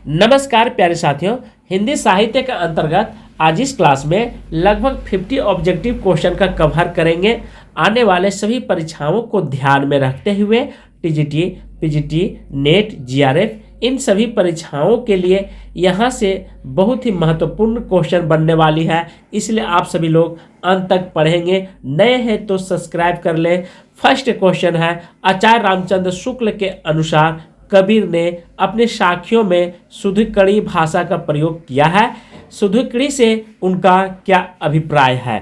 नमस्कार प्यारे साथियों, हिंदी साहित्य के अंतर्गत आज इस क्लास में लगभग 50 ऑब्जेक्टिव क्वेश्चन का कवर करेंगे। आने वाले सभी परीक्षाओं को ध्यान में रखते हुए टीजीटी, पीजीटी, नेट, जीआरएफ इन सभी परीक्षाओं के लिए यहाँ से बहुत ही महत्वपूर्ण क्वेश्चन बनने वाली है, इसलिए आप सभी लोग अंत तक पढ़ेंगे। नए हैं तो सब्सक्राइब कर लें। फर्स्ट क्वेश्चन है, आचार्य रामचंद्र शुक्ल के अनुसार कबीर ने अपने साखियों में शुद्धकड़ी भाषा का प्रयोग किया है। शुद्धकड़ी से उनका क्या अभिप्राय है?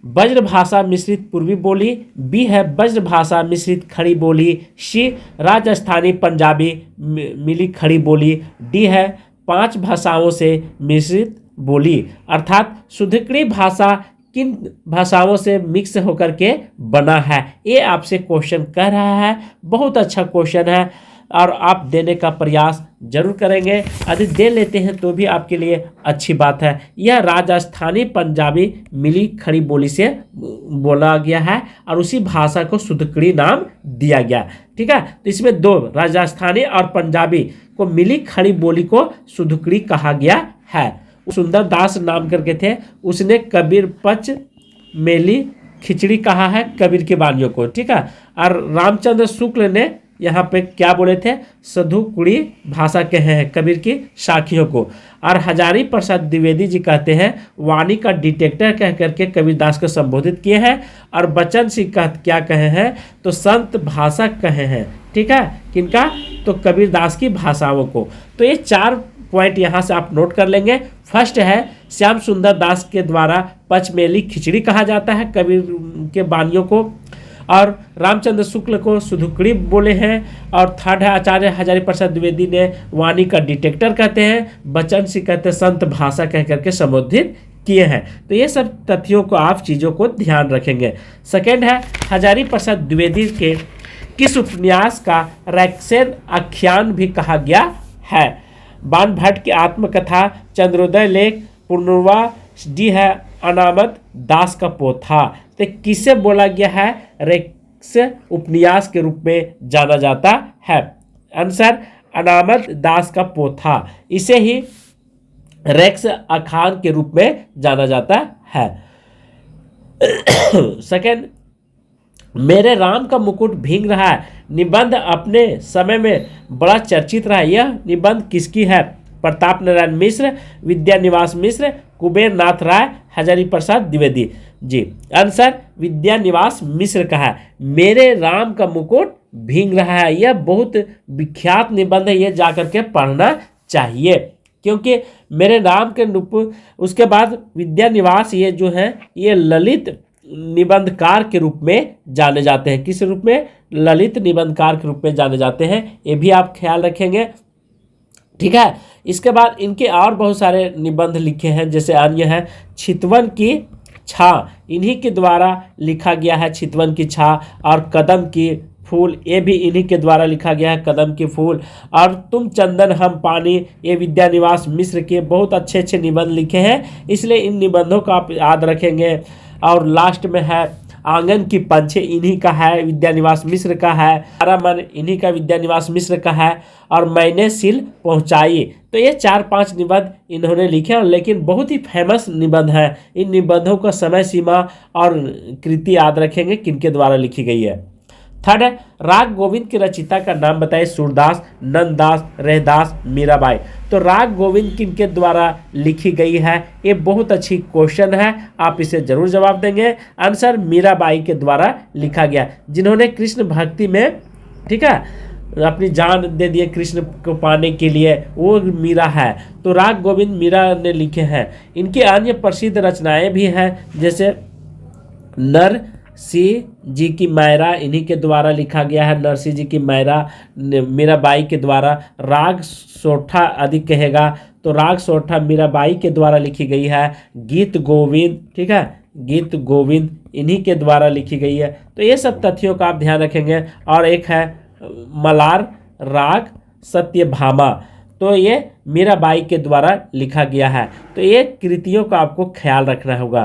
ब्रज भाषा मिश्रित पूर्वी बोली, बी है ब्रज भाषा मिश्रित खड़ी बोली, सी राजस्थानी पंजाबी मिली खड़ी बोली, डी है 5 भाषाओं से मिश्रित बोली। अर्थात शुद्धकड़ी भाषा किन भाषाओं से मिक्स होकर के बना है, ये आपसे क्वेश्चन कह रहा है। बहुत अच्छा क्वेश्चन है और आप देने का प्रयास जरूर करेंगे। यदि दे लेते हैं तो भी आपके लिए अच्छी बात है। यह राजस्थानी पंजाबी मिली खड़ी बोली से बोला गया है और उसी भाषा को शुद्धकड़ी नाम दिया गया। ठीक है, तो इसमें दो, राजस्थानी और पंजाबी को मिली खड़ी बोली को शुद्धकड़ी कहा गया है। सुंदर दास नाम करके थे, उसने कबीर पच मेली खिचड़ी कहा है कबीर की वाणियों को। ठीक है, और रामचंद्र शुक्ल ने यहाँ पे क्या बोले थे? शुद्धकड़ी भाषा कहे हैं कबीर की साखियों को। और हजारी प्रसाद द्विवेदी जी कहते हैं वाणी का डिटेक्टर कह करके कबीरदास को संबोधित किए हैं। और बचन सिंह क्या कहे हैं? तो संत भाषा कहे हैं। ठीक है, किनका? तो कबीरदास की भाषाओं को। तो ये 4 पॉइंट यहाँ से आप नोट कर लेंगे। फर्स्ट है, श्याम सुंदर दास के द्वारा पचमेली खिचड़ी कहा जाता है कबीर के वाणियों को, और रामचंद्र शुक्ल को शुद्धकड़ी बोले हैं। और थर्ड है, आचार्य हजारी प्रसाद द्विवेदी ने वाणी का डिटेक्टर कहते हैं, बचन सिंह कहते हैं संत भाषा कह करके संबोधित किए हैं। तो ये सब तथ्यों को आप चीज़ों को ध्यान रखेंगे। सेकेंड है, हजारी प्रसाद द्विवेदी के किस उपन्यास का रैक्सेन आख्यान भी कहा गया है? बाण भट्ट की आत्मकथा, चंद्रोदय लेख, पुनर्वा, डी है अनामत दास का पोथा। तो किसे बोला गया है? रेक्स उपन्यास के रूप में जाना जाता है। आंसर अनामत दास का पोथा, इसे ही रेक्स आख्यान के रूप में जाना जाता है। सेकंड, मेरे राम का मुकुट भींग रहा है निबंध अपने समय में बड़ा चर्चित रहा। यह निबंध किसकी है? प्रताप नारायण मिश्र, विद्यानिवास मिश्र, कुबेर नाथ राय, हजारी प्रसाद द्विवेदी जी। आंसर विद्यानिवास मिश्र का है। मेरे राम का मुकुट भींग रहा है, यह बहुत विख्यात निबंध है, यह जाकर के पढ़ना चाहिए। क्योंकि मेरे राम के उसके बाद विद्यानिवास ये जो है ये ललित निबंधकार के रूप में जाने जाते हैं। किस रूप में? ललित निबंधकार के रूप में जाने जाते हैं, ये भी आप ख्याल रखेंगे। ठीक है, इसके बाद इनके और बहुत सारे निबंध लिखे हैं, जैसे अन्य है चितवन की छा, इन्हीं के द्वारा लिखा गया है चितवन की छा। और कदम की फूल, ये भी इन्हीं के द्वारा लिखा गया है कदम की फूल। और तुम चंदन हम पानी, ये विद्यानिवास मिश्र के बहुत अच्छे अच्छे निबंध लिखे हैं, इसलिए इन निबंधों को आप याद रखेंगे। और लास्ट में है आंगन की पंछी, इन्हीं का है, विद्यानिवास मिश्र का है। हरा मन, इन्हीं का, विद्यानिवास मिश्र का है। और मैंने सिल पहुंचाई, तो ये 4-5 निबंध इन्होंने लिखे हैं, लेकिन बहुत ही फेमस निबंध है। इन निबंधों का समय सीमा और कृति याद रखेंगे किनके द्वारा लिखी गई है। थर्ड है, राग गोविंद के रचिता का नाम बताइए। सूरदास, नंददास, रहदास, मीराबाई। तो राग गोविंद किनके द्वारा लिखी गई है? ये बहुत अच्छी क्वेश्चन है, आप इसे जरूर जवाब देंगे। आंसर मीराबाई के द्वारा लिखा गया, जिन्होंने कृष्ण भक्ति में, ठीक है, अपनी जान दे दिए कृष्ण को पाने के लिए, वो मीरा है। तो राग गोविंद मीरा ने लिखे हैं। इनकी अन्य प्रसिद्ध रचनाएं भी हैं, जैसे नरसिंह जी की मायरा, इन्हीं के द्वारा लिखा गया है। नरसिंह जी की मायरा मीराबाई के द्वारा। राग सोठा आदि कहेगा, तो राग सोठा मीराबाई के द्वारा लिखी गई है। गीत गोविंद, ठीक है, गीत गोविंद इन्हीं के द्वारा लिखी गई है। तो ये सब तथ्यों का आप ध्यान रखेंगे। और एक है मलार राग सत्यभामा, तो ये मीराबाई के द्वारा लिखा गया है। तो ये कृतियों का आपको ख्याल रखना होगा।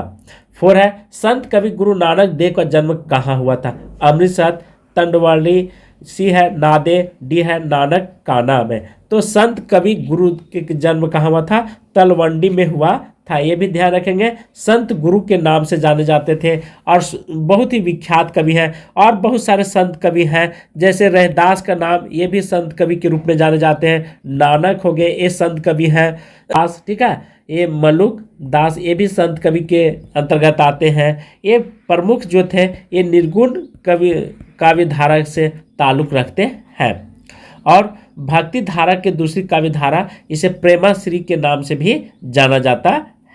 4 है, संत कवि गुरु नानक देव का जन्म कहाँ हुआ था? अमृतसर, तंडवाली, सी है नादे, डी है नानक का नाम है। तो संत कवि गुरु के जन्म कहाँ हुआ था? तलवंडी में हुआ था, ये भी ध्यान रखेंगे। संत गुरु के नाम से जाने जाते थे और बहुत ही विख्यात कवि हैं। और बहुत सारे संत कवि हैं, जैसे रैदास का नाम, ये भी संत कवि के रूप में जाने जाते हैं। नानक हो गए, ये संत कवि हैं। दास, ठीक है, ये मलुक दास, ये भी संत कवि के अंतर्गत आते हैं। ये प्रमुख जो थे ये निर्गुण कवि काव्य धारा से ताल्लुक रखते हैं। और भक्ति धारा के दूसरी काव्य धारा इसे प्रेमाश्री के नाम से भी जाना जाता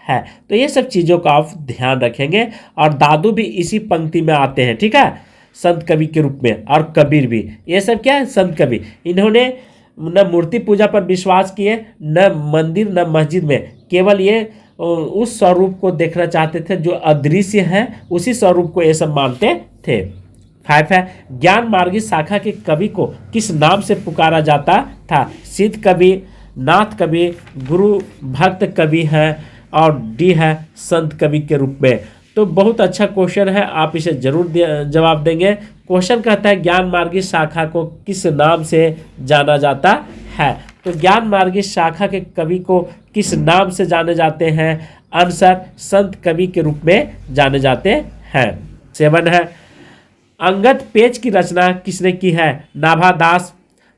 है। तो ये सब चीज़ों का आप ध्यान रखेंगे। और दादू भी इसी पंक्ति में आते हैं, ठीक है, संत कवि के रूप में। और कबीर भी, ये सब क्या है? संत कवि। इन्होंने न मूर्ति पूजा पर विश्वास किए, न मंदिर न मस्जिद में, केवल ये उस स्वरूप को देखना चाहते थे जो अदृश्य है, उसी स्वरूप को ये सब मानते थे। 5 है, ज्ञान मार्गी शाखा के कवि को किस नाम से पुकारा जाता था? सिद्ध कवि, नाथ कवि, गुरु भक्त कवि है, और डी है संत कवि के रूप में। तो बहुत अच्छा क्वेश्चन है, आप इसे जरूर जवाब देंगे। क्वेश्चन कहता है ज्ञान मार्गी शाखा को किस नाम से जाना जाता है? तो ज्ञान मार्गी शाखा के कवि को किस नाम से जाने जाते हैं? आंसर संत कवि के रूप में जाने जाते हैं। 7 है, अंगद पेज की रचना किसने की है? नाभादास,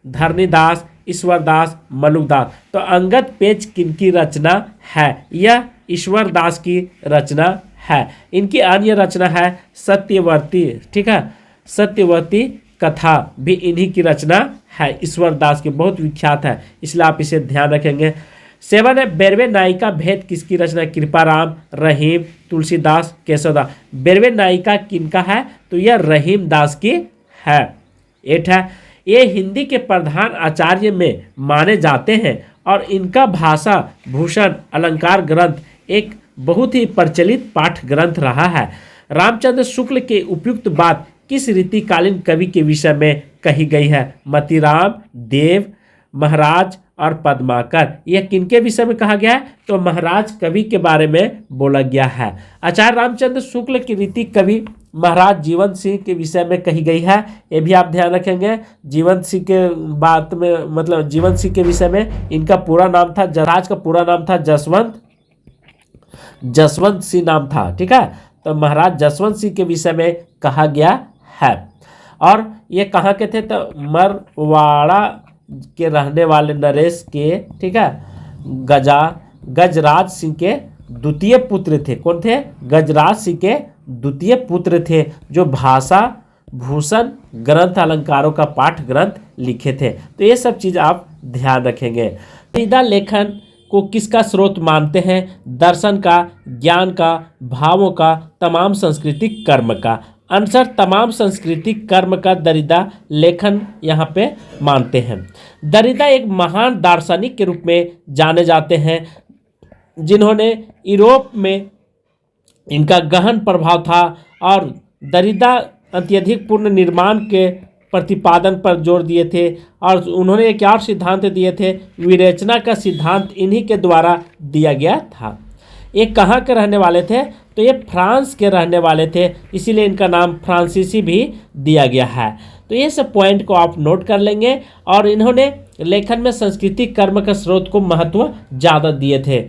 धरणीदास, ईश्वरदास, मलुकदास। तो अंगद पेज किनकी रचना है? यह ईश्वरदास की रचना है। इनकी अन्य रचना है सत्यवर्ती, ठीक है, सत्यवर्ती कथा भी इन्हीं की रचना है, ईश्वरदास की, बहुत विख्यात है, इसलिए आप इसे ध्यान रखेंगे। 7 है, बेरवे नायिका भेद किसकी रचना? कृपाराम, रहीम, तुलसीदास, केशवदास। बेरवे नायिका किनका है? तो यह रहीम दास की है। 8 है, ये हिंदी के प्रधान आचार्य में माने जाते हैं और इनका भाषा भूषण अलंकार ग्रंथ एक बहुत ही प्रचलित पाठ ग्रंथ रहा है। रामचंद्र शुक्ल के उपयुक्त बात किस रीतिकालीन कवि के विषय में कही गई है? मतीराम, देव, महाराज और पद्माकर। यह किनके विषय में कहा गया है? तो महाराज कवि के बारे में बोला गया है। आचार्य रामचंद्र शुक्ल की रीति कवि महाराज जीवन सिंह के विषय में कही गई है, ये भी आप ध्यान रखेंगे। जीवन सिंह के बात में, मतलब जीवन सिंह के विषय में, इनका पूरा नाम था, महाराज का पूरा नाम था जसवंत सिंह नाम था, ठीक है। तो महाराज जसवंत सिंह के विषय में कहा गया है। और ये कहाँ के थे? तो मरवाड़ा के रहने वाले नरेश के, ठीक है, गजराज सिंह के द्वितीय पुत्र थे। कौन थे? गजराज सिंह के द्वितीय पुत्र थे, जो भाषा भूषण ग्रंथ अलंकारों का पाठ ग्रंथ लिखे थे। तो ये सब चीज़ आप ध्यान रखेंगे। दरिदा लेखन को किसका स्रोत मानते हैं? दर्शन का, ज्ञान का, भावों का, तमाम सांस्कृतिक कर्म का। आंसर तमाम सांस्कृतिक कर्म का दरिदा लेखन यहाँ पे मानते हैं। दरिदा एक महान दार्शनिक के रूप में जाने जाते हैं, जिन्होंने यूरोप में इनका गहन प्रभाव था। और दरिदा अत्यधिक पूर्ण निर्माण के प्रतिपादन पर जोर दिए थे। और उन्होंने एक और सिद्धांत दिए थे, विवेचना का सिद्धांत इन्हीं के द्वारा दिया गया था। ये कहाँ के रहने वाले थे? तो ये फ्रांस के रहने वाले थे, इसीलिए इनका नाम फ्रांसीसी भी दिया गया है। तो ये सब पॉइंट को आप नोट कर लेंगे। और इन्होंने लेखन में सांस्कृतिक कर्म का स्रोत को महत्व ज़्यादा दिए थे।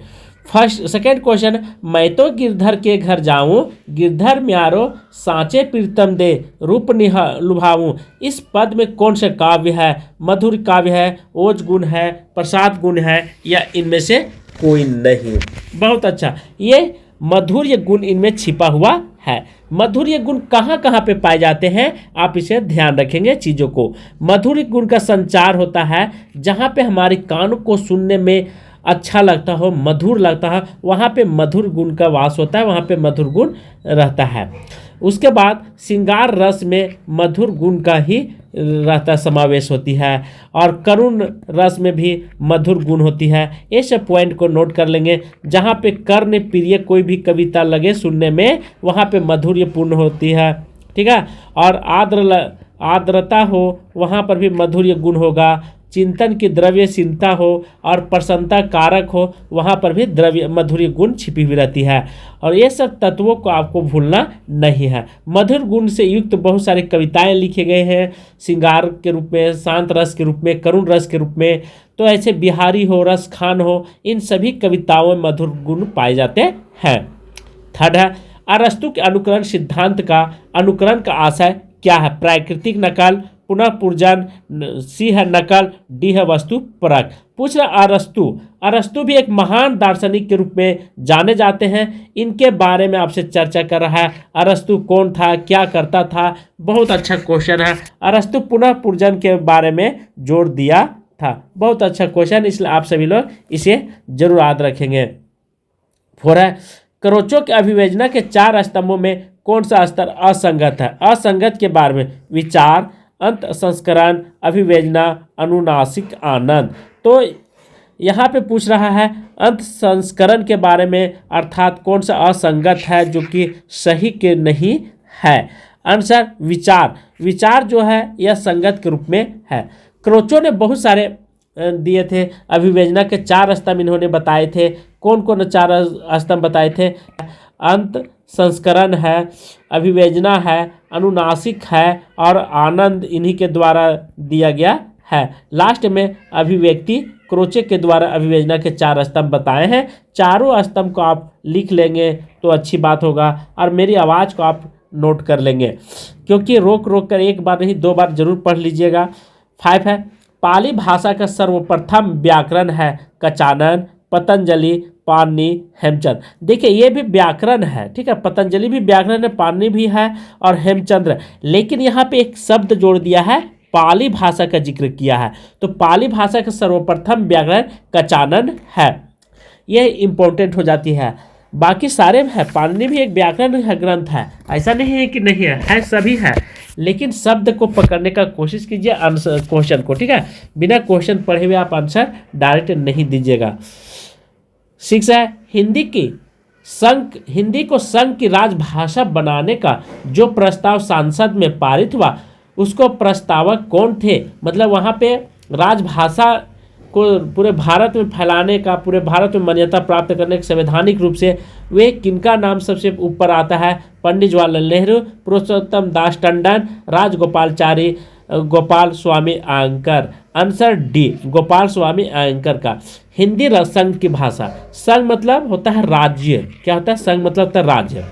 सेकेंड क्वेश्चन, मैं तो गिरधर के घर जाऊं, गिरधर म्यारो सांचे प्रीतम दे, रूप लुभाऊं। इस पद में कौन सा काव्य है? मधुर काव्य है, ओज गुण है, प्रसाद गुण है, या इनमें से कोई नहीं? बहुत अच्छा, ये मधुर्य गुण इनमें छिपा हुआ है। मधुर्य गुण कहाँ कहाँ पे पाए जाते हैं? आप इसे ध्यान रखेंगे चीज़ों को। मधुर्य गुण का संचार होता है जहाँ पे हमारे कानों को सुनने में अच्छा लगता हो, मधुर लगता है, वहाँ पे मधुर गुण का वास होता है, वहाँ पे मधुर गुण रहता है। उसके बाद श्रृंगार रस में मधुर गुण का ही रहता समावेश होती है, और करुण रस में भी मधुर गुण होती है। ये सब पॉइंट को नोट कर लेंगे। जहाँ पे कर्ण प्रिय कोई भी कविता लगे सुनने में, वहाँ पे मधुर्यपूर्ण होती है, ठीक है। और आर्द्रता हो, वहाँ पर भी मधुर्य गुण होगा। चिंतन की द्रव्यशीलता हो और प्रसन्नता कारक हो, वहाँ पर भी द्रव्य मधुरी गुण छिपी हुई रहती है। और ये सब तत्वों को आपको भूलना नहीं है। मधुर गुण से युक्त बहुत सारी कविताएं लिखे गए हैं, श्रृंगार के रूप में, शांत रस के रूप में, करुण रस के रूप में। तो ऐसे बिहारी हो, रस खान हो, इन सभी कविताओं में मधुर गुण पाए जाते हैं। थर्ड है, अरस्तु के अनुकरण सिद्धांत का अनुकरण का आशय क्या है? प्राकृतिक नकल, पुनः पूर्जन, सी है नकल, डी है वस्तु परक। पूछ रहा अरस्तु भी एक महान दार्शनिक के रूप में जाने जाते हैं। इनके बारे में आपसे चर्चा कर रहा है। अरस्तु कौन था, क्या करता था? बहुत अच्छा क्वेश्चन है। अरस्तु पुनः पूर्जन के बारे में जोर दिया था। बहुत अच्छा क्वेश्चन, इसलिए आप सभी लोग इसे जरूर याद रखेंगे। फोर है, क्रोचो के अभिव्यंजना के 4 स्तंभों में कौन सा स्तर असंगत है? असंगत के बारे में विचार, अंत संस्करण, अभिव्यंजना, अनुनासिक आनंद। तो यहाँ पे पूछ रहा है अंत संस्करण के बारे में, अर्थात कौन सा असंगत है जो कि सही के नहीं है। आंसर विचार जो है यह संगत के रूप में है। क्रोचो ने बहुत सारे दिए थे, अभिव्यंजना के 4 स्तंभ इन्होंने बताए थे। कौन कौन 4 स्तंभ बताए थे? अंत संस्करण है, अभिव्यंजना है, अनुनासिक है और आनंद इन्हीं के द्वारा दिया गया है। लास्ट में अभिव्यक्ति क्रोचे के द्वारा अभिव्यंजना के 4 स्तंभ बताए हैं। चारों स्तंभ को आप लिख लेंगे तो अच्छी बात होगा, और मेरी आवाज़ को आप नोट कर लेंगे, क्योंकि रोक कर एक बार नहीं 2 बार जरूर पढ़ लीजिएगा। 5 है, पाली भाषा का सर्वप्रथम व्याकरण है कचानन, पतंजलि, पाणिनि, हेमचंद्र। देखिए ये भी व्याकरण है, ठीक है, पतंजलि भी व्याकरण है, पाणिनि भी है और हेमचंद्र। लेकिन यहाँ पे एक शब्द जोड़ दिया है, पाली भाषा का जिक्र किया है। तो पाली भाषा का सर्वप्रथम व्याकरण कचानन है, ये इंपॉर्टेंट हो जाती है। बाकी सारे है, पाणिनि भी एक व्याकरण है, ग्रंथ है, ऐसा नहीं है कि नहीं है सभी है। लेकिन शब्द को पकड़ने का कोशिश कीजिए आंसर क्वेश्चन को, ठीक है। बिना क्वेश्चन पढ़े हुए आप आंसर डायरेक्ट नहीं दीजिएगा। 6 है, हिंदी को संघ की राजभाषा बनाने का जो प्रस्ताव सांसद में पारित हुआ, उसको प्रस्तावक कौन थे? मतलब वहाँ पे राजभाषा को पूरे भारत में फैलाने का, पूरे भारत में मान्यता प्राप्त करने के संवैधानिक रूप से वे किनका नाम सबसे ऊपर आता है? पंडित जवाहरलाल नेहरू, पुरुषोत्तम दास टंडन, राजगोपालचारी, गोपाल स्वामी अयंकर। आंसर डी, गोपाल स्वामी अयंकर का। हिंदी संघ की भाषा, संघ मतलब होता है राज्य, क्या होता है? संघ मतलब होता है राज्य।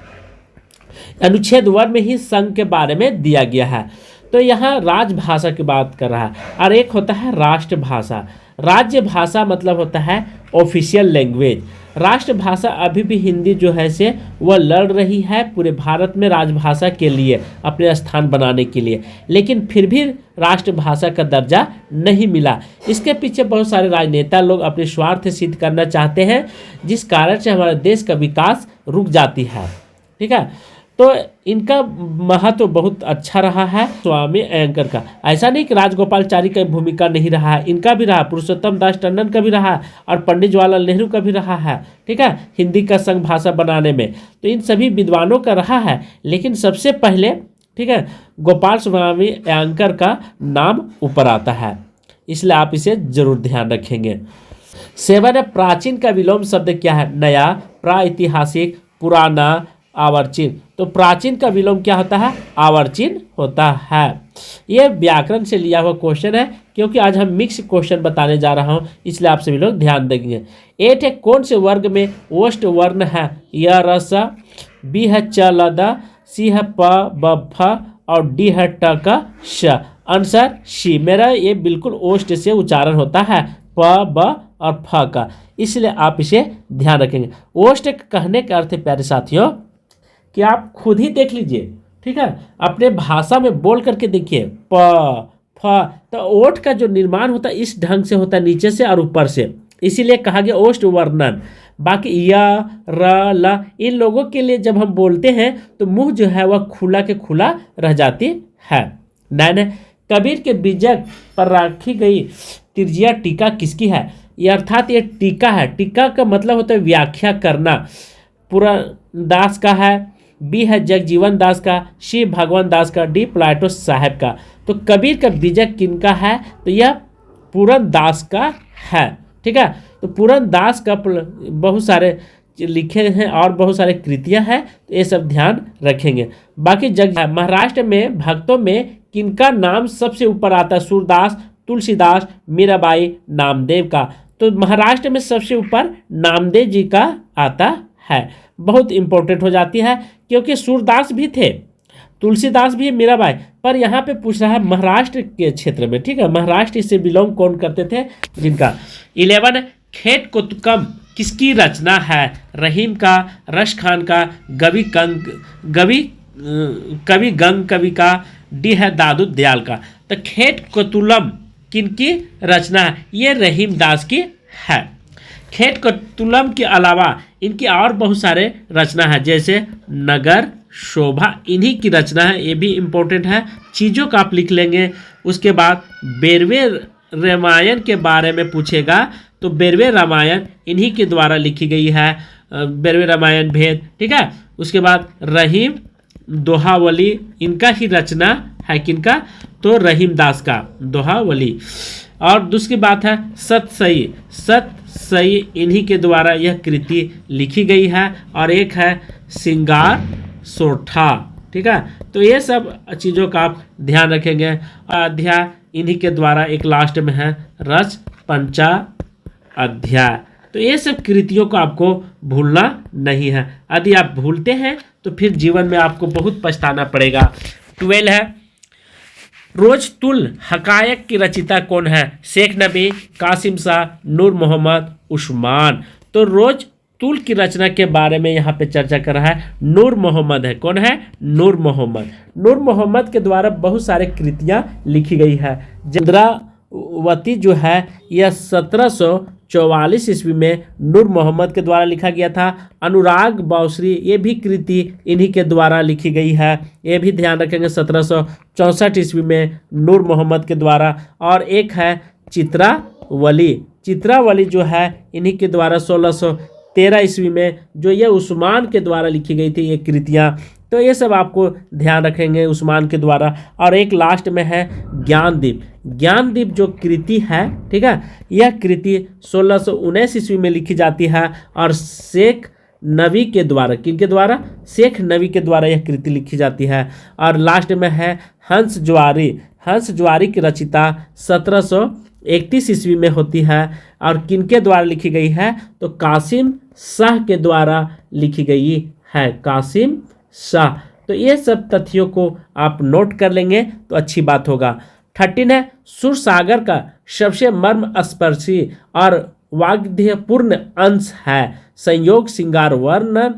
अनुच्छेद 1 में ही संघ के बारे में दिया गया है। तो यहाँ राजभाषा की बात कर रहा है, और एक होता है राष्ट्रभाषा। राज्य भाषा मतलब होता है ऑफिशियल लैंग्वेज। राष्ट्रभाषा अभी भी हिंदी जो है से वह लड़ रही है पूरे भारत में राजभाषा के लिए, अपने स्थान बनाने के लिए, लेकिन फिर भी राष्ट्रभाषा का दर्जा नहीं मिला। इसके पीछे बहुत सारे राजनेता लोग अपने स्वार्थ सिद्ध करना चाहते हैं, जिस कारण से हमारे देश का विकास रुक जाती है, ठीक है। तो इनका महत्व बहुत अच्छा रहा है स्वामी अयंकर का। ऐसा नहीं कि राजगोपालचारी का भूमिका नहीं रहा है, इनका भी रहा, पुरुषोत्तम दास टंडन का भी रहा और पंडित जवाहरलाल नेहरू का भी रहा है, ठीक है, हिंदी का संघ भाषा बनाने में। तो इन सभी विद्वानों का रहा है, लेकिन सबसे पहले, ठीक है, गोपाल स्वामी अयंकर का नाम ऊपर आता है, इसलिए आप इसे जरूर ध्यान रखेंगे। 7 है, प्राचीन का विलोम शब्द क्या है? नया, प्राऐतिहासिक, पुराना, आवर्चीन। तो प्राचीन का विलोम क्या होता है? आवर्चीन होता है। यह व्याकरण से लिया हुआ क्वेश्चन है, क्योंकि आज हम मिक्स क्वेश्चन बताने जा रहा हूं, इसलिए आप सभी लोग ध्यान देंगे। 8 है, कौन से वर्ग में ओष्ठ वर्ण है? य रस, बी है च ल द, सी है प ब फ और डी है ट क श। Answer c. मेरा ये बिल्कुल ओष्ठ से उच्चारण होता है, प ब और फ का, इसलिए आप इसे ध्यान रखेंगे। ओष्ठ कहने का अर्थ है प्यारे साथियों कि आप खुद ही देख लीजिए, ठीक है, अपने भाषा में बोल करके देखिए, प फ। तो ओठ का जो निर्माण होता है इस ढंग से होता है, नीचे से और ऊपर से, इसीलिए कहा गया ओष्ठ वर्णन। बाकी य र ल इन लोगों के लिए जब हम बोलते हैं तो मुंह जो है वह खुला के खुला रह जाती है। 9 है, कबीर के बीजक पर रखी गई तिरजिया टीका किसकी है? ये अर्थात ये टीका है, टीका का मतलब होता है व्याख्या करना। पूरा दास का है, बी है जगजीवन दास का, सी भगवान दास का, डी प्लाटो साहब का। तो कबीर का बीजक किनका है? तो यह पूरन दास का है। ठीक है, तो पूरन दास का बहुत सारे लिखे हैं और बहुत सारे कृतियां हैं, तो ये सब ध्यान रखेंगे। बाकी महाराष्ट्र में भक्तों में किनका नाम सबसे ऊपर आता है? सूरदास, तुलसीदास, मीराबाई, नामदेव का। तो महाराष्ट्र में सबसे ऊपर नामदेव जी का आता है। बहुत इंपॉर्टेंट हो जाती है, क्योंकि सूरदास भी थे, तुलसीदास भी, मीराबाई, पर यहाँ पे पूछ रहा है महाराष्ट्र के क्षेत्र में। ठीक है, महाराष्ट्र से बिलोंग कौन करते थे जिनका। 11 खेत कुतुकम किसकी रचना है? रहीम का, रश खान का, कवि गंग कवि का, डी है दादू दयाल का। तो खेत कुतुलम किनकी रचना है? ये रहीम दास की है। खेत कुतुलम के अलावा इनकी और बहुत सारे रचना है, जैसे नगर शोभा इन्हीं की रचना है, ये भी इम्पोर्टेंट है, चीज़ों का आप लिख लेंगे। उसके बाद बेरवे रामायण के बारे में पूछेगा, तो बेरवे रामायण इन्हीं के द्वारा लिखी गई है, बेरवे रामायण भेद। ठीक है, उसके बाद रहीम दोहावली इनका ही रचना है, किनका? तो रहीम दास का दोहावली। और दूसरी बात है सतसई इन्हीं के द्वारा यह कृति लिखी गई है। और एक है सिंगार सोठा। ठीक है, तो ये सब चीज़ों का आप ध्यान रखेंगे। अध्याय इन्हीं के द्वारा एक लास्ट में है रच पंचा अध्याय। तो ये सब कृतियों को आपको भूलना नहीं है, यदि आप भूलते हैं तो फिर जीवन में आपको बहुत पछताना पड़ेगा। 12 है रोज तुल हकायक की रचिता कौन है? शेख नबी, कासिम शाह, नूर मोहम्मद, उस्मान। तो रोज तुल की रचना के बारे में यहाँ पे चर्चा कर रहा है, नूर मोहम्मद है। कौन है? नूर मोहम्मद। नूर मोहम्मद के द्वारा बहुत सारे कृतियाँ लिखी गई है। चंद्रावती जो है यह 1744 ईस्वी में नूर मोहम्मद के द्वारा लिखा गया था। अनुराग बावश्री ये भी कृति इन्हीं के द्वारा लिखी गई है, ये भी ध्यान रखेंगे, 1764 ईस्वी में नूर मोहम्मद के द्वारा। और एक है चित्रावली, चित्रावली जो है इन्हीं के द्वारा 1613 ईस्वी में, जो ये उस्मान के द्वारा लिखी गई थी ये कृतियाँ। तो ये सब आपको ध्यान रखेंगे उस्मान के द्वारा। और एक लास्ट में है ज्ञानदीप। ज्ञानदीप जो कृति है, ठीक है, यह कृति 1619 ईस्वी में लिखी जाती है और शेख नबी के द्वारा, किनके द्वारा? शेख नबी के द्वारा यह कृति लिखी जाती है। और लास्ट में है हंस ज्वारी। हंस ज्वारी की रचिता 1731 ईस्वी में होती है और किनके द्वारा लिखी गई है? तो कासिम शाह के द्वारा लिखी गई है, कासिम शाह। तो ये सब तथ्यों को आप नोट कर लेंगे तो अच्छी बात होगा। 13 है सुरसागर का सबसे मर्मस्पर्शी और वाग्देयपूर्ण अंश है संयोग श्रृंगार वर्णन,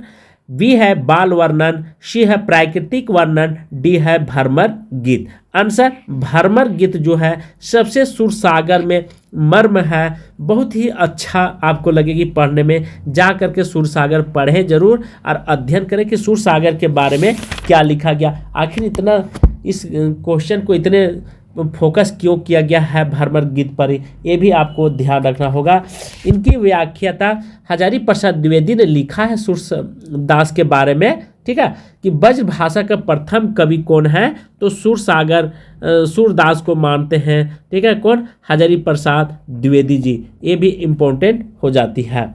बी है बाल वर्णन, सी है प्राकृतिक वर्णन, डी है भ्रमर गीत। आंसर भ्रमर गीत जो है सबसे सुरसागर में मर्म है, बहुत ही अच्छा आपको लगेगी पढ़ने में। जा करके सुरसागर पढ़ें जरूर और अध्ययन करें कि सुरसागर के बारे में क्या लिखा गया, आखिर इतना इस क्वेश्चन को इतने फोकस क्यों किया गया है भ्रमर गीत पर, ये भी आपको ध्यान रखना होगा। इनकी व्याख्याता हजारी प्रसाद द्विवेदी ने लिखा है सूरदास के बारे में, ठीक है, कि ब्रज भाषा का प्रथम कवि कौन है? तो सूरसागर सूरदास को मानते हैं, ठीक है। कौन? हजारी प्रसाद द्विवेदी जी, ये भी इम्पोर्टेंट हो जाती है।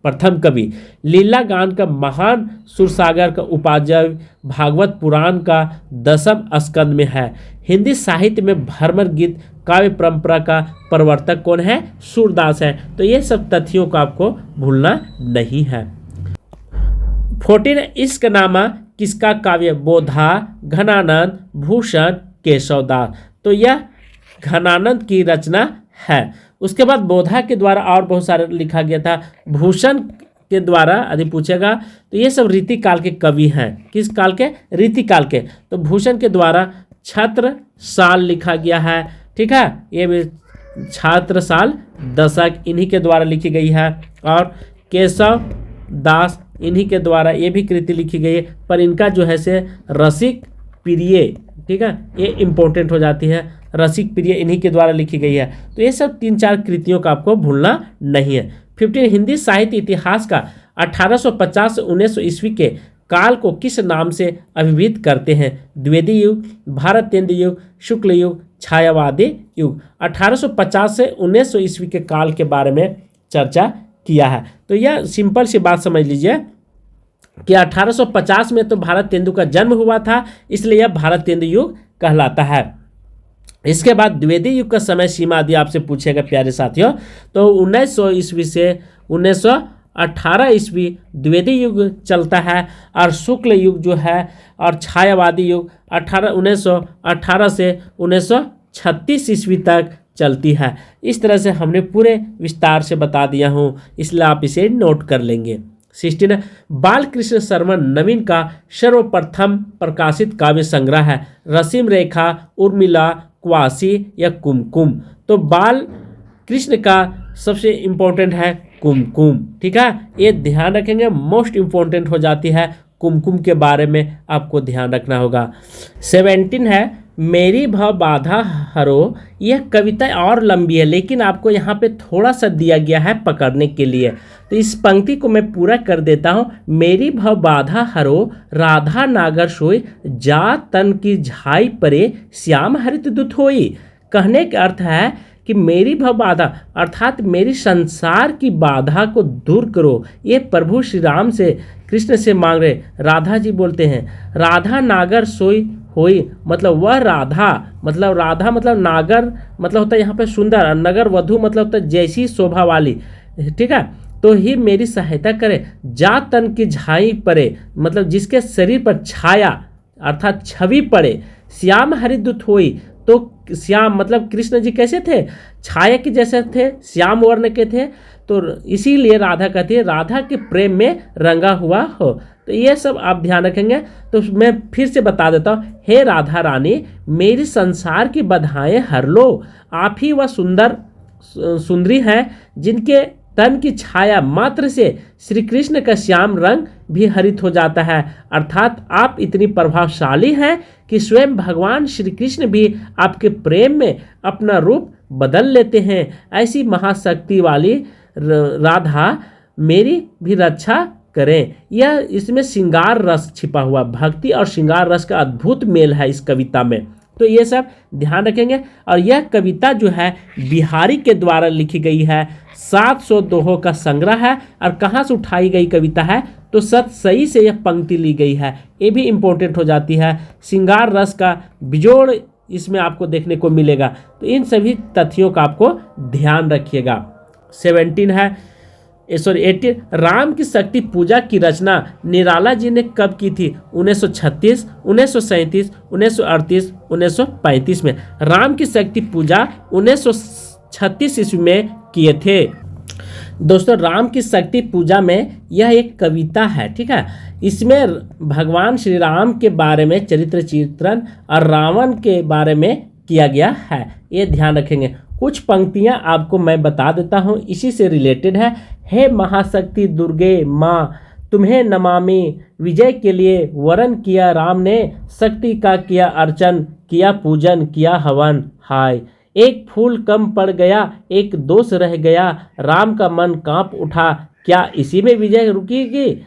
प्रथम कवि लीला गान का महान सूरसागर का उपाध्याय भागवत पुराण का 10वें स्कंद में है। हिंदी साहित्य में भ्रमर गीत काव्य परंपरा का प्रवर्तक कौन है? सूरदास है। तो ये सब तथ्यों को आपको भूलना नहीं है। 14 इश्कनामा किसका काव्य? बोधा, घनानंद, भूषण, केशवदास। तो यह घनानंद की रचना है। उसके बाद बोधा के द्वारा और बहुत सारे लिखा गया था। भूषण के द्वारा यदि पूछेगा तो ये सब रीतिकाल के कवि हैं। किस काल के? रीतिकाल के। तो भूषण के द्वारा छत्रसाल लिखा गया है, ठीक है, ये भी छत्रसाल दशक इन्हीं के द्वारा लिखी गई है। और केशव दास इन्हीं के द्वारा ये भी कृति लिखी गई है, पर इनका जो है से रसिक प्रिय, ठीक है, ये इम्पोर्टेंट हो जाती है। रसिक प्रिय इन्हीं के द्वारा लिखी गई है। तो ये सब 3-4 कृतियों का आपको भूलना नहीं है। 15 हिंदी साहित्य इतिहास का 1850 से 1900 ईस्वी के काल को किस नाम से अभिहित करते हैं? द्विवेदी युग, भारतेंदु युग, शुक्ल युग, छायावादी युग। 1850 से 1900 ईस्वी के काल के बारे में चर्चा किया है। तो यह सिंपल सी बात समझ लीजिए कि 1850 में तो भारतेंदु का जन्म हुआ था, इसलिए यह भारतेंदु युग कहलाता है। इसके बाद द्विवेदी युग का समय सीमा यदि आपसे पूछेगा प्यारे साथियों, तो 1900 ईस्वी से 1918 ईस्वी द्विवेदी युग चलता है, और शुक्ल युग जो है और छायावादी युग 1918 से 1936 ईस्वी तक चलती है। इस तरह से हमने पूरे विस्तार से बता दिया हूँ, इसलिए आप इसे नोट कर लेंगे। 16 बालकृष्ण शर्मा नवीन का सर्वप्रथम प्रकाशित काव्य संग्रह है रसीम रेखा, उर्मिला, क्वासी या कुमकुम। तो बाल कृष्ण का सबसे इम्पोर्टेंट है कुमकुम, ठीक है, ये ध्यान रखेंगे, मोस्ट इम्पोर्टेंट हो जाती है। कुमकुम के बारे में आपको ध्यान रखना होगा। 17 है मेरी भव बाधा हरो। यह कविता और लंबी है, लेकिन आपको यहाँ पे थोड़ा सा दिया गया है पकड़ने के लिए, तो इस पंक्ति को मैं पूरा कर देता हूँ। मेरी भव बाधा हरो, राधा नागर सोई, जा तन की झाई परे, श्याम हरित दुत होई। कहने का अर्थ है कि मेरी भव बाधा अर्थात मेरी संसार की बाधा को दूर करो। ये प्रभु श्री राम से, कृष्ण से मांग रहे। राधा जी बोलते हैं राधा नागर सोई होई, मतलब वह राधा, मतलब राधा मतलब नागर मतलब होता है यहाँ पे सुंदर, और नगर वधु मतलब होता है जैसी शोभा वाली, ठीक है, तो ही मेरी सहायता करे। जा तन की झाई पड़े, मतलब जिसके शरीर पर छाया अर्थात छवि पड़े। श्याम हरिदूत होई, तो श्याम मतलब कृष्ण जी कैसे थे? छाया के जैसे थे, श्याम वर्ण के थे, तो इसीलिए राधा कहती है राधा के प्रेम में रंगा हुआ हो। तो ये सब आप ध्यान रखेंगे। तो मैं फिर से बता देता हूँ, हे राधा रानी मेरी संसार की बधाएं हर लो। आप ही वह सुंदरी हैं जिनके तन की छाया मात्र से श्री कृष्ण का श्याम रंग भी हरित हो जाता है। अर्थात आप इतनी प्रभावशाली हैं कि स्वयं भगवान श्री कृष्ण भी आपके प्रेम में अपना रूप बदल लेते हैं। ऐसी महाशक्ति वाली राधा मेरी भी रक्षा करें। यह इसमें श्रृंगार रस छिपा हुआ, भक्ति और श्रृंगार रस का अद्भुत मेल है इस कविता में, तो ये सब ध्यान रखेंगे। और यह कविता जो है बिहारी के द्वारा लिखी गई है, 700 दोहों का संग्रह है। और कहाँ से उठाई गई कविता है? तो सतसई से यह पंक्ति ली गई है, ये भी इम्पोर्टेंट हो जाती है। श्रृंगार रस का बिजोड़ इसमें आपको देखने को मिलेगा, तो इन सभी तथ्यों का आपको ध्यान रखिएगा। 18 राम की शक्ति पूजा की रचना निराला जी ने कब की थी? 1936, 1937, 1938, 1935 में। राम की शक्ति पूजा 1936 ईस्वी में किए थे। दोस्तों राम की शक्ति पूजा में यह एक कविता है, ठीक है, इसमें भगवान श्री राम के बारे में चरित्र चित्रण और रावण के बारे में किया गया है, ये ध्यान रखेंगे। कुछ पंक्तियां आपको मैं बता देता हूं, इसी से रिलेटेड है। हे महाशक्ति दुर्गे माँ तुम्हें नमामि, विजय के लिए वरण किया राम ने, शक्ति का किया अर्चन, किया पूजन, किया हवन। हाय एक फूल कम पड़ गया, एक दोष रह गया, राम का मन कांप उठा, क्या इसी में विजय रुकेगी?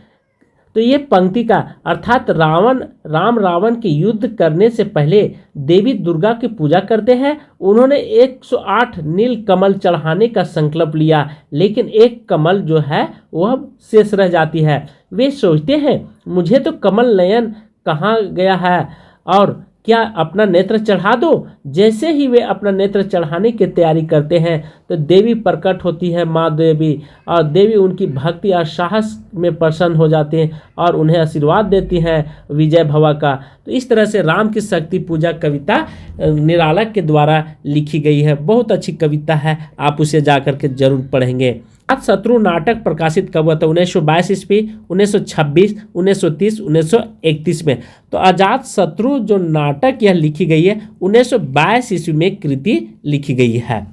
तो ये पंक्ति का अर्थात राम रावण के युद्ध करने से पहले देवी दुर्गा की पूजा करते हैं। उन्होंने 108 नील कमल चढ़ाने का संकल्प लिया, लेकिन एक कमल जो है वह शेष रह जाती है। वे सोचते हैं मुझे तो कमल नयन कहाँ गया है, और क्या अपना नेत्र चढ़ा दो? जैसे ही वे अपना नेत्र चढ़ाने की तैयारी करते हैं तो देवी प्रकट होती है, माँ देवी, और देवी उनकी भक्ति और साहस में प्रसन्न हो जाती हैं और उन्हें आशीर्वाद देती हैं विजय भवा का। तो इस तरह से राम की शक्ति पूजा कविता निराला के द्वारा लिखी गई है, बहुत अच्छी कविता है, आप उसे जाकर के जरूर पढ़ेंगे। अजातशत्रु नाटक प्रकाशित कब हुआ था? 1922 ईस्वी, 1926, 1930, 1931 में। तो अजातशत्रु जो नाटक यह लिखी गई है 1922 ईस्वी में कृति लिखी गई है।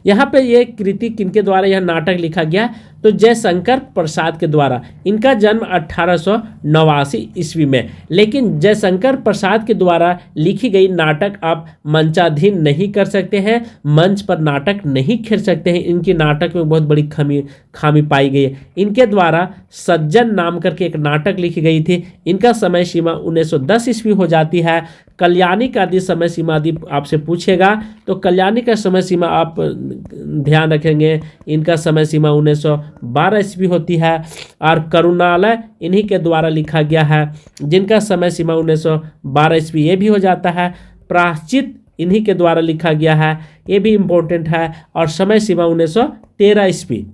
यहाँ पे ये कृति किनके द्वारा यह नाटक लिखा गया, तो जयशंकर प्रसाद के द्वारा। इनका जन्म 1889 ईस्वी में। लेकिन जयशंकर प्रसाद के द्वारा लिखी गई नाटक आप मंचाधीन नहीं कर सकते हैं, मंच पर नाटक नहीं खेल सकते हैं। इनकी नाटक में बहुत बड़ी खामी पाई गई है। इनके द्वारा सज्जन नाम करके एक नाटक लिखी गई थी। इनका समय सीमा 1910 ईस्वी हो जाती है। कल्याणी का यदि समय सीमा यदि आपसे पूछेगा तो कल्याणी का समय सीमा आप ध्यान रखेंगे, इनका समय सीमा 1912 ईस्वी होती है। और करुणालय इन्हीं के द्वारा लिखा गया है, जिनका समय सीमा 1912 ईस्वी ये भी हो जाता है। प्रायश्चित इन्हीं के द्वारा लिखा गया है, ये भी इम्पोर्टेंट है, और समय सीमा 1913 ईस्वी।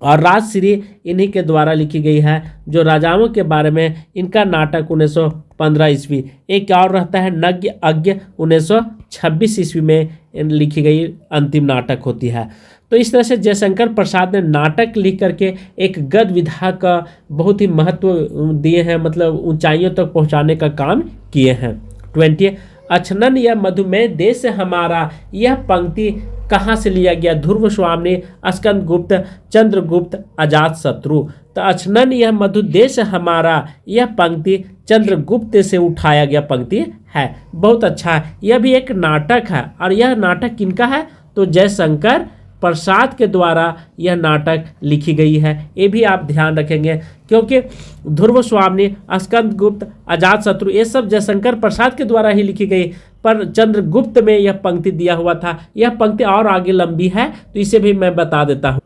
और राजश्री इन्हीं के द्वारा लिखी गई है, जो राजाओं के बारे में। इनका नाटक 1915 ईस्वी। एक और रहता है नज्ञ अज्ञ, 1926 ईस्वी में लिखी गई अंतिम नाटक होती है। तो इस तरह से जयशंकर प्रसाद ने नाटक लिख करके एक गद्य विधा का बहुत ही महत्व दिए हैं, मतलब ऊंचाइयों तक पहुंचाने का काम किए हैं। 20 अछनन या मधुमेह देश हमारा, यह पंक्ति कहाँ से लिया गया? ध्रुव स्वामी, स्कंद गुप्त, चंद्रगुप्त, अजात शत्रु। तो अछनन यह मधु देश हमारा, यह पंक्ति चंद्रगुप्त से उठाया गया पंक्ति है। बहुत अच्छा है। यह भी एक नाटक है, और यह नाटक किनका है? तो जयशंकर प्रसाद के द्वारा यह नाटक लिखी गई है। ये भी आप ध्यान रखेंगे, क्योंकि ध्रुव स्वामी, स्कंद गुप्त, अजात शत्रु ये सब जयशंकर प्रसाद के द्वारा ही लिखी गई, पर चंद्रगुप्त में यह पंक्ति दिया हुआ था। यह पंक्ति और आगे लंबी है, तो इसे भी मैं बता देता हूँ।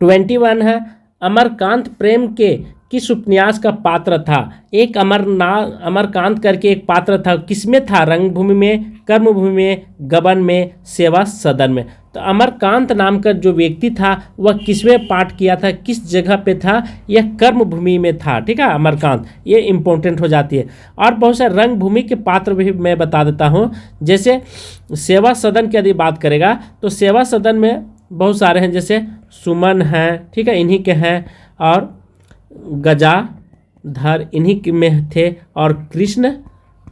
21 है अमरकांत प्रेम के किस उपन्यास का पात्र था? एक अमरकांत करके एक पात्र था, किसमें था? रंगभूमि में, कर्मभूमि में, गबन में, सेवा सदन में। तो अमरकांत नाम का जो व्यक्ति था वह किसमें पाठ किया था, किस जगह पे था? यह कर्मभूमि में था। ठीक है, अमरकांत ये इंपॉर्टेंट हो जाती है। और बहुत सारे रंगभूमि के पात्र भी मैं बता देता हूँ। जैसे सेवा सदन की यदि बात करेगा तो सेवा सदन में बहुत सारे हैं, जैसे सुमन हैं, ठीक है, इन्हीं के हैं, और गजाधर इन्हीं में थे, और कृष्ण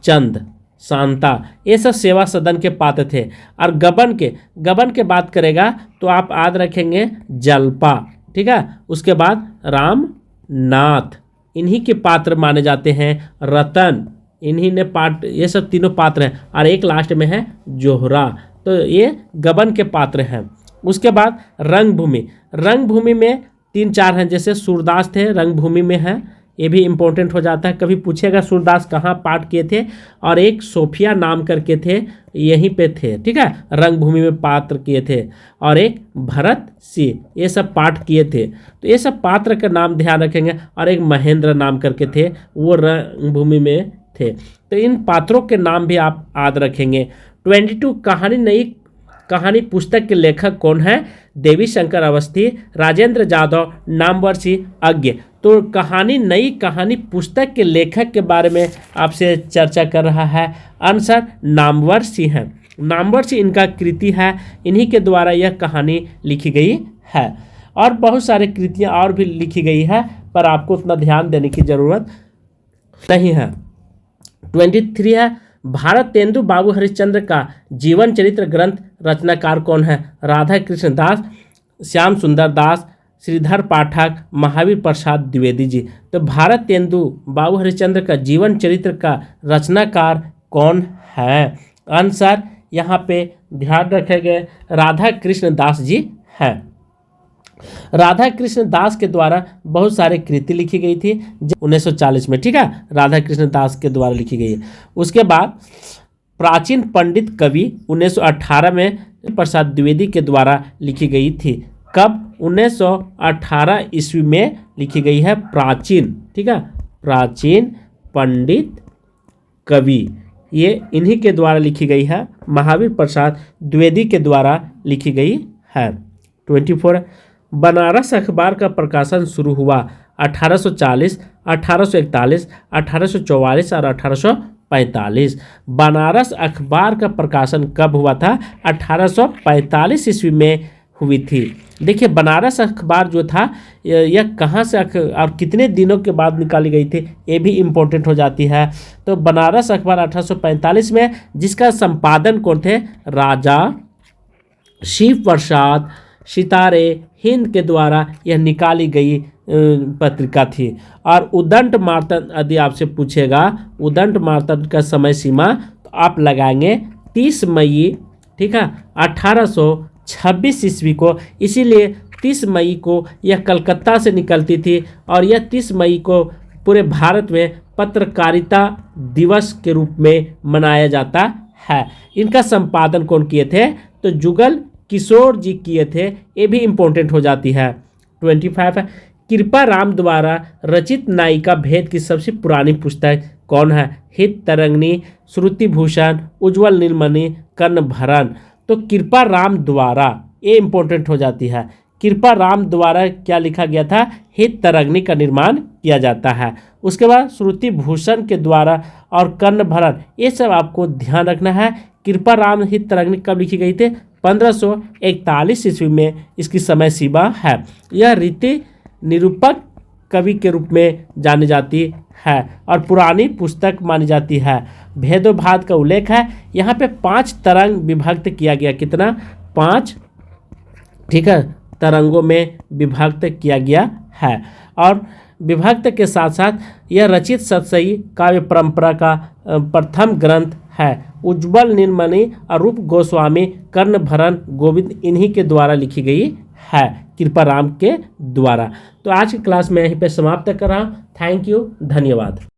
चंद, शांता, ये सब सेवा सदन के पात्र थे। और गबन के बात करेगा तो आप याद रखेंगे जलपा, ठीक है। उसके बाद रामनाथ इन्हीं के पात्र माने जाते हैं। रतन इन्हीं ने पाठ, ये सब तीनों पात्र हैं। और एक लास्ट में है जोहरा, तो ये गबन के पात्र हैं। उसके बाद रंगभूमि में 3-4 हैं, जैसे सूरदास थे, रंगभूमि में हैं, ये भी इम्पोर्टेंट हो जाता है। कभी पूछेगा सूरदास कहाँ पाठ किए थे, और एक सोफिया नाम करके थे, यहीं पे थे, ठीक है, रंगभूमि में पात्र किए थे। और एक भरत सिंह, ये सब पाठ किए थे। तो ये सब पात्र का नाम ध्यान रखेंगे। और एक महेंद्र नाम करके थे, वो रंगभूमि में थे। तो इन पात्रों के नाम भी आप याद रखेंगे। 22 नई कहानी पुस्तक के लेखक कौन है? देवी शंकर अवस्थी, राजेंद्र जाधव, नामवर सिंह, अज्ञ। तो नई कहानी पुस्तक के लेखक के बारे में आपसे चर्चा कर रहा है। आंसर नामवर सिंह है। नामवर सिंह इनका कृति है, इन्हीं के द्वारा यह कहानी लिखी गई है। और बहुत सारे कृतियाँ और भी लिखी गई है, पर आपको उतना ध्यान देने की जरूरत नहीं है। 23 है भारतेंदु बाबू हरिश्चंद्र का जीवन चरित्र ग्रंथ रचनाकार कौन है? राधा कृष्ण दास, श्याम सुंदर दास, श्रीधर पाठक, महावीर प्रसाद द्विवेदी जी। तो भारतेंदु बाबू हरिश्चंद्र का जीवन चरित्र का रचनाकार कौन है? आंसर यहाँ पे ध्यान रखेंगे राधा कृष्ण दास जी हैं। राधा कृष्ण दास के द्वारा बहुत सारे कृति लिखी गई थी 1940 में, ठीक है, राधा कृष्ण दास के द्वारा लिखी गई है। उसके बाद प्राचीन पंडित कवि 1918 में प्रसाद द्विवेदी के द्वारा लिखी गई थी। कब? 1918 ईस्वी में लिखी गई है प्राचीन, ठीक है, प्राचीन पंडित कवि, ये इन्हीं के द्वारा लिखी गई है, महावीर प्रसाद द्विवेदी के द्वारा लिखी गई है। 24 बनारस अखबार का प्रकाशन शुरू हुआ 1840, 1841, 1844 और 1845। बनारस अखबार का प्रकाशन कब हुआ था? 1845 ईस्वी में हुई थी। देखिए बनारस अखबार जो था यह कहाँ से और कितने दिनों के बाद निकाली गई थी, ये भी इम्पोर्टेंट हो जाती है। तो बनारस अखबार 1845 में, जिसका संपादन कौन थे? राजा शिव प्रसाद सितारे हिंद के द्वारा यह निकाली गई पत्रिका थी। और उदंड मार्तंड यदि आपसे पूछेगा उदंड मार्तंड का समय सीमा, तो आप लगाएंगे 30 मई, ठीक है, 1826 ईस्वी को। इसीलिए 30 मई को यह कलकत्ता से निकलती थी और यह 30 मई को पूरे भारत में पत्रकारिता दिवस के रूप में मनाया जाता है। इनका संपादन कौन किए थे? तो जुगल किशोर जी किए थे। ये भी इम्पोर्टेंट हो जाती है। 25 है, कृपा राम द्वारा रचित नायिका भेद की सबसे पुरानी पुस्तक कौन है? हित तरंगिणी, श्रुति भूषण, उज्ज्वल नीलमणि, कर्णभरण। तो कृपा राम द्वारा ये इम्पोर्टेंट हो जाती है। कृपा राम द्वारा क्या लिखा गया था? हित तरंगिणी का निर्माण किया जाता है। उसके बाद श्रुति भूषण के द्वारा और कर्णभरण, ये सब आपको ध्यान रखना है। कृपा राम हित तरंगिणी कब लिखी गई थी? 1541 ईस्वी में इसकी समय सीमा है। यह रीति निरूपक कवि के रूप में जानी जाती है और पुरानी पुस्तक मानी जाती है। भेदोभाद का उल्लेख है। यहाँ पे 5 तरंग विभक्त किया गया। कितना? 5, ठीक है, तरंगों में विभक्त किया गया है। और विभक्त के साथ साथ यह रचित सतसई काव्य परंपरा का प्रथम ग्रंथ है। उज्ज्वल नीलमणि और रूप गोस्वामी, कर्णभरण, गोविंद इन्हीं के द्वारा लिखी गई है, कृपा राम के द्वारा। तो आज की क्लास में यहीं पे समाप्त कर रहा हूँ। थैंक यू, धन्यवाद।